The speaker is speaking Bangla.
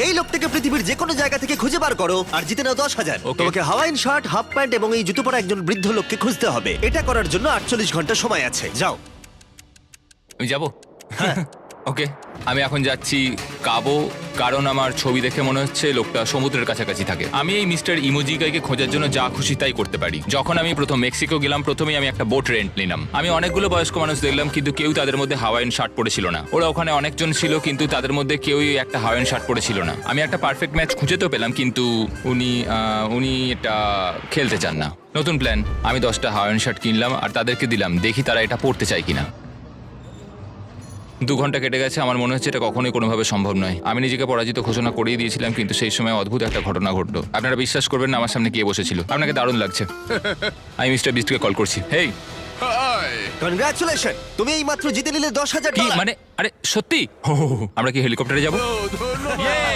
এই লোকটাকে পৃথিবীর যে কোনো জায়গা থেকে খুঁজে বার করো আর জিতে নাও 10,000। Okay. তোমাকে হাওয়াইন শার্ট, হাফ প্যান্ট এবং এই জুতো পরা একজন বৃদ্ধ লোককে খুঁজতে হবে। এটা করার জন্য 48 ঘন্টা সময় আছে। যাও। আমি যাব ওকে আমি এখন যাচ্ছি কাবো, কারণ আমার ছবি দেখে মনে হচ্ছে লোকটা সমুদ্রের কাছাকাছি থাকে। আমি এই মিস্টার ইমোজিকাইকে খোঁজার জন্য যা খুশি তাই করতে পারি। যখন আমি প্রথম মেক্সিকো গেলাম, প্রথমেই আমি একটা বোট রেন্ট নিলাম। আমি অনেকগুলো বয়স্ক মানুষ দেখলাম, কিন্তু কেউ তাদের মধ্যে হাওয়াইন শার্ট পরেছিল না। ওরা ওখানে অনেকজন ছিল, কিন্তু তাদের মধ্যে কেউই একটা হাওয়াইন শার্ট পরেছিল না। আমি একটা পারফেক্ট ম্যাচ খুঁজে তো পেলাম, কিন্তু উনি এটা খেলতে চান না। নতুন প্ল্যান, আমি 10টা হাওয়াইন শার্ট কিনলাম আর তাদেরকে দিলাম, দেখি তারা এটা পরতে চায় কিনা। 2 ঘন্টা কেটে গেছে, আমার মনে হচ্ছে এটা কখনোই কোনোভাবে সম্ভব নয়। আমি নিজেকে পরাজিত ঘোষণা করেই দিয়েছিলাম, কিন্তু সেই সময় অদ্ভুত একটা ঘটনা ঘটলো। আপনারা বিশ্বাস করবেন না, আমার সামনে কে বসেছিল। আপনাকে দারুণ লাগছে। আমি মিস্টার বিস্টকে কল করছি। হেই, কনগ্রাচুলেশন, তুমি এই মাত্র জিতে নিলে $10,000। কি মানে? আরে সত্যি? আমরা কি হেলিকপ্টারে যাবো?